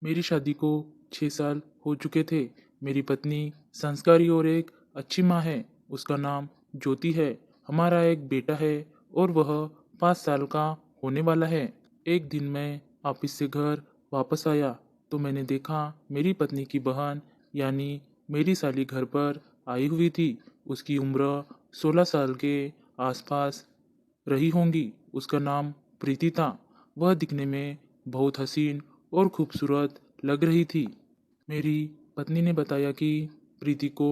मेरी शादी को 6 साल हो चुके थे। मेरी पत्नी संस्कारी और एक अच्छी माँ है। उसका नाम ज्योति है। हमारा एक बेटा है और वह 5 साल का होने वाला है। एक दिन मैं ऑफिस से घर वापस आया तो मैंने देखा मेरी पत्नी की बहन यानी मेरी साली घर पर आई हुई थी। उसकी उम्र 16 साल के आसपास रही होंगी। उसका नाम प्रीति था। वह दिखने में बहुत हसीन और खूबसूरत लग रही थी। मेरी पत्नी ने बताया कि प्रीति को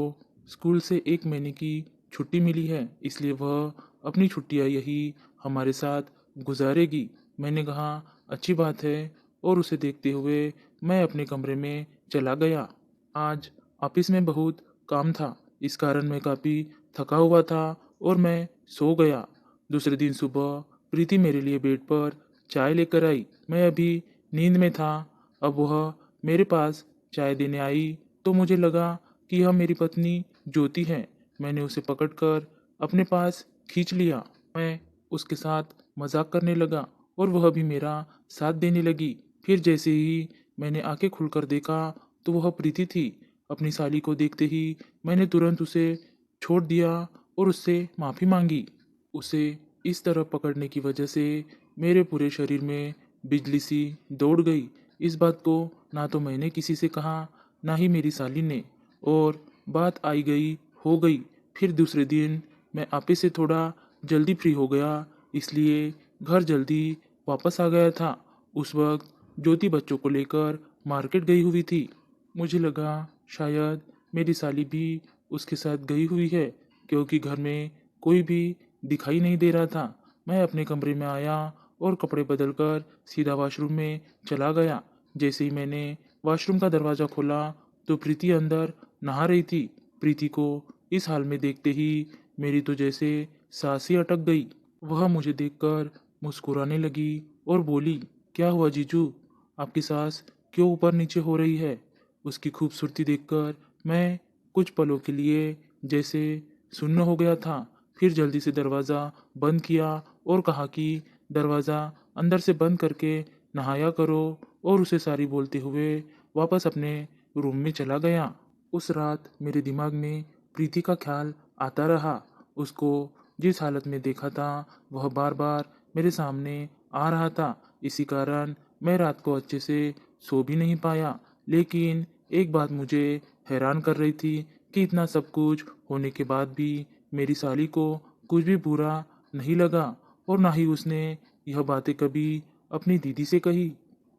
स्कूल से 1 महीने की छुट्टी मिली है, इसलिए वह अपनी छुट्टियां यही हमारे साथ गुजारेगी। मैंने कहा अच्छी बात है और उसे देखते हुए मैं अपने कमरे में चला गया। आज ऑफिस में बहुत काम था, इस कारण मैं काफ़ी थका हुआ था और मैं सो गया। दूसरे दिन सुबह प्रीति मेरे लिए बेड पर चाय लेकर आई। मैं अभी नींद में था। अब वह मेरे पास चाय देने आई तो मुझे लगा कि यह मेरी पत्नी ज्योति है। मैंने उसे पकड़कर अपने पास खींच लिया। मैं उसके साथ मजाक करने लगा और वह भी मेरा साथ देने लगी। फिर जैसे ही मैंने आंखें खुलकर देखा तो वह प्रीति थी। अपनी साली को देखते ही मैंने तुरंत उसे छोड़ दिया और उससे माफ़ी मांगी। उसे इस तरह पकड़ने की वजह से मेरे पूरे शरीर में बिजली सी दौड़ गई। इस बात को ना तो मैंने किसी से कहा, ना ही मेरी साली ने, और बात आई गई हो गई। फिर दूसरे दिन मैं ऑफिस से थोड़ा जल्दी फ्री हो गया, इसलिए घर जल्दी वापस आ गया था। उस वक्त ज्योति बच्चों को लेकर मार्केट गई हुई थी। मुझे लगा शायद मेरी साली भी उसके साथ गई हुई है, क्योंकि घर में कोई भी दिखाई नहीं दे रहा था। मैं अपने कमरे में आया और कपड़े बदलकर सीधा वॉशरूम में चला गया। जैसे ही मैंने वॉशरूम का दरवाज़ा खोला तो प्रीति अंदर नहा रही थी। प्रीति को इस हाल में देखते ही मेरी तो जैसे सांस ही अटक गई। वह मुझे देखकर मुस्कुराने लगी और बोली, क्या हुआ जीजू, आपकी सांस क्यों ऊपर नीचे हो रही है? उसकी खूबसूरती देखकर मैं कुछ पलों के लिए जैसे सुन्न हो गया था। फिर जल्दी से दरवाज़ा बंद किया और कहा कि दरवाज़ा अंदर से बंद करके नहाया करो, और उसे सारी बोलते हुए वापस अपने रूम में चला गया। उस रात मेरे दिमाग में प्रीति का ख्याल आता रहा। उसको जिस हालत में देखा था वह बार बार मेरे सामने आ रहा था। इसी कारण मैं रात को अच्छे से सो भी नहीं पाया। लेकिन एक बात मुझे हैरान कर रही थी कि इतना सब कुछ होने के बाद भी मेरी साली को कुछ भी बुरा नहीं लगा और ना ही उसने यह बातें कभी अपनी दीदी से कही।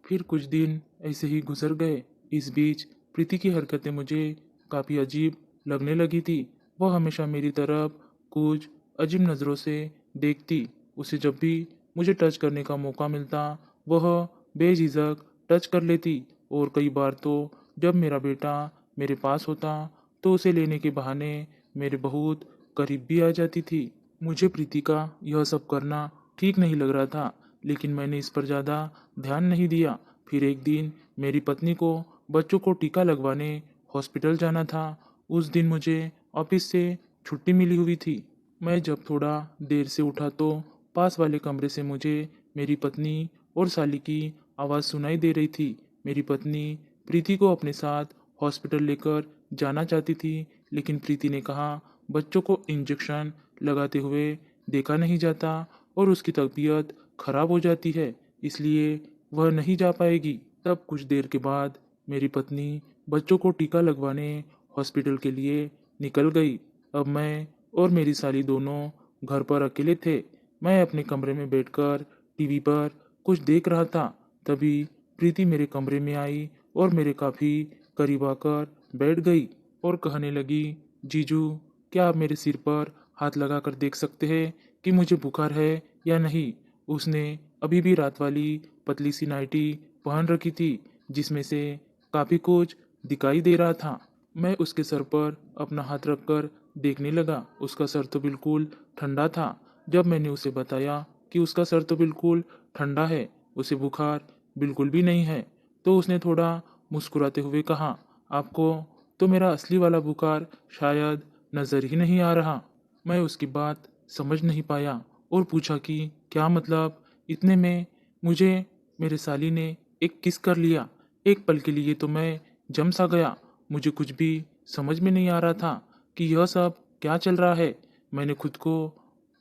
फिर कुछ दिन ऐसे ही गुजर गए। इस बीच प्रीति की हरकतें मुझे काफ़ी अजीब लगने लगी थी। वह हमेशा मेरी तरफ कुछ अजीब नज़रों से देखती। उसे जब भी मुझे टच करने का मौका मिलता वह बेझिझक टच कर लेती, और कई बार तो जब मेरा बेटा मेरे पास होता तो उसे लेने के बहाने मेरे बहुत करीब भी आ जाती थी। मुझे प्रीति का यह सब करना ठीक नहीं लग रहा था, लेकिन मैंने इस पर ज़्यादा ध्यान नहीं दिया। फिर एक दिन मेरी पत्नी को बच्चों को टीका लगवाने हॉस्पिटल जाना था। उस दिन मुझे ऑफिस से छुट्टी मिली हुई थी। मैं जब थोड़ा देर से उठा तो पास वाले कमरे से मुझे मेरी पत्नी और साली की आवाज़ सुनाई दे रही थी। मेरी पत्नी प्रीति को अपने साथ हॉस्पिटल लेकर जाना चाहती थी, लेकिन प्रीति ने कहा बच्चों को इंजेक्शन लगाते हुए देखा नहीं जाता और उसकी तबीयत खराब हो जाती है, इसलिए वह नहीं जा पाएगी। तब कुछ देर के बाद मेरी पत्नी बच्चों को टीका लगवाने हॉस्पिटल के लिए निकल गई। अब मैं और मेरी साली दोनों घर पर अकेले थे। मैं अपने कमरे में बैठकर टीवी पर कुछ देख रहा था। तभी प्रीति मेरे कमरे में आई और मेरे काफ़ी करीब आकर बैठ गई और कहने लगी, जीजू, क्या आप मेरे सिर पर हाथ लगाकर देख सकते हैं कि मुझे बुखार है या नहीं? उसने अभी भी रात वाली पतली सी नाइटी पहन रखी थी, जिसमें से काफ़ी कुछ दिखाई दे रहा था। मैं उसके सर पर अपना हाथ रखकर देखने लगा। उसका सर तो बिल्कुल ठंडा था। जब मैंने उसे बताया कि उसका सर तो बिल्कुल ठंडा है, उसे बुखार बिल्कुल भी नहीं है, तो उसने थोड़ा मुस्कुराते हुए कहा, आपको तो मेरा असली वाला बुखार शायद नज़र ही नहीं आ रहा। मैं उसकी बात समझ नहीं पाया और पूछा कि क्या मतलब? इतने में मुझे मेरे साली ने एक किस कर लिया। एक पल के लिए तो मैं जम सा गया। मुझे कुछ भी समझ में नहीं आ रहा था कि यह सब क्या चल रहा है। मैंने खुद को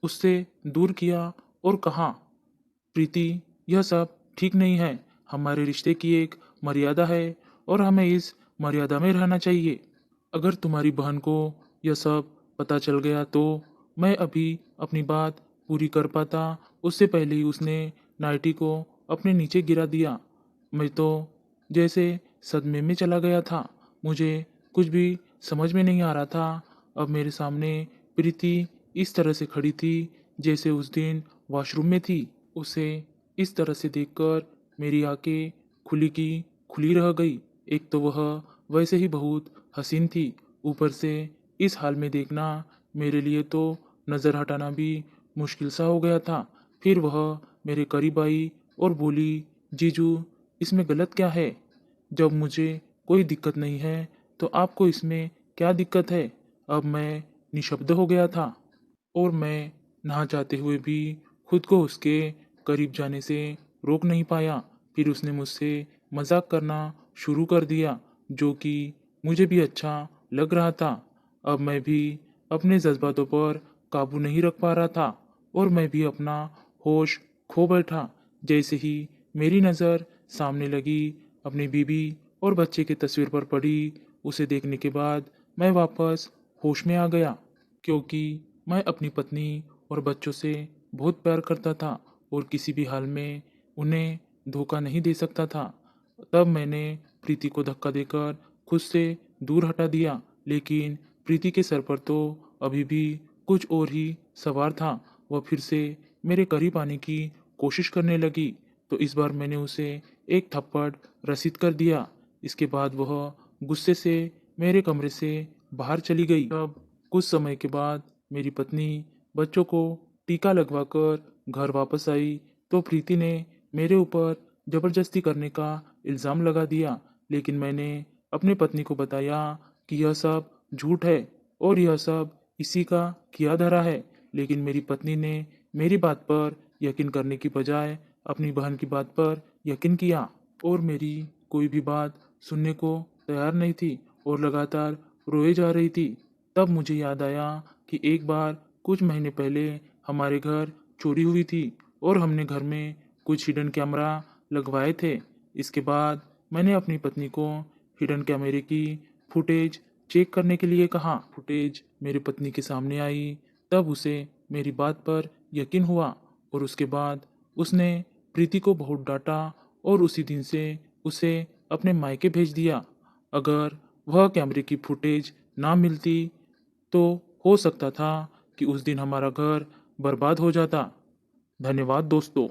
उससे दूर किया और कहा, प्रीति, यह सब ठीक नहीं है। हमारे रिश्ते की एक मर्यादा है और हमें इस मर्यादा में रहना चाहिए। अगर तुम्हारी बहन को यह सब पता चल गया तो मैं अभी अपनी बात पूरी कर पाता उससे पहले ही उसने नाइटी को अपने नीचे गिरा दिया। मैं तो जैसे सदमे में चला गया था। मुझे कुछ भी समझ में नहीं आ रहा था। अब मेरे सामने प्रीति इस तरह से खड़ी थी जैसे उस दिन वॉशरूम में थी। उसे इस तरह से देखकर मेरी आंखें खुली की खुली रह गई। एक तो वह वैसे ही बहुत हसीन थी, ऊपर से इस हाल में देखना मेरे लिए तो नज़र हटाना भी मुश्किल सा हो गया था। फिर वह मेरे करीब आई और बोली, जीजू, इसमें गलत क्या है? जब मुझे कोई दिक्कत नहीं है तो आपको इसमें क्या दिक्कत है? अब मैं निशब्द हो गया था और मैं ना चाहते हुए भी खुद को उसके करीब जाने से रोक नहीं पाया। फिर उसने मुझसे मजाक करना शुरू कर दिया, जो कि मुझे भी अच्छा लग रहा था। अब मैं भी अपने जज्बातों पर काबू नहीं रख पा रहा था और मैं भी अपना होश खो बैठा। जैसे ही मेरी नज़र सामने लगी, अपनी बीवी और बच्चे की तस्वीर पर पड़ी। उसे देखने के बाद मैं वापस होश में आ गया, क्योंकि मैं अपनी पत्नी और बच्चों से बहुत प्यार करता था और किसी भी हाल में उन्हें धोखा नहीं दे सकता था। तब मैंने प्रीति को धक्का देकर खुद से दूर हटा दिया, लेकिन प्रीति के सर पर तो अभी भी कुछ और ही सवार था। वह फिर से मेरे करीब आने की कोशिश करने लगी, तो इस बार मैंने उसे एक थप्पड़ रसीद कर दिया। इसके बाद वह गुस्से से मेरे कमरे से बाहर चली गई। तब कुछ समय के बाद मेरी पत्नी बच्चों को टीका लगवाकर घर वापस आई तो प्रीति ने मेरे ऊपर जबरदस्ती करने का इल्ज़ाम लगा दिया। लेकिन मैंने अपनी पत्नी को बताया कि यह सब झूठ है और यह सब इसी का किया धरा है। लेकिन मेरी पत्नी ने मेरी बात पर यकीन करने की बजाय अपनी बहन की बात पर यकीन किया और मेरी कोई भी बात सुनने को तैयार नहीं थी और लगातार रोए जा रही थी। तब मुझे याद आया कि एक बार कुछ महीने पहले हमारे घर चोरी हुई थी और हमने घर में कुछ हिडन कैमरा लगवाए थे। इसके बाद मैंने अपनी पत्नी को हिडन कैमरे की फुटेज चेक करने के लिए कहा। फुटेज मेरी पत्नी के सामने आई, तब उसे मेरी बात पर यकीन हुआ और उसके बाद उसने प्रीति को बहुत डांटा और उसी दिन से उसे अपने मायके भेज दिया। अगर वह कैमरे की फुटेज ना मिलती तो हो सकता था कि उस दिन हमारा घर बर्बाद हो जाता। धन्यवाद दोस्तों।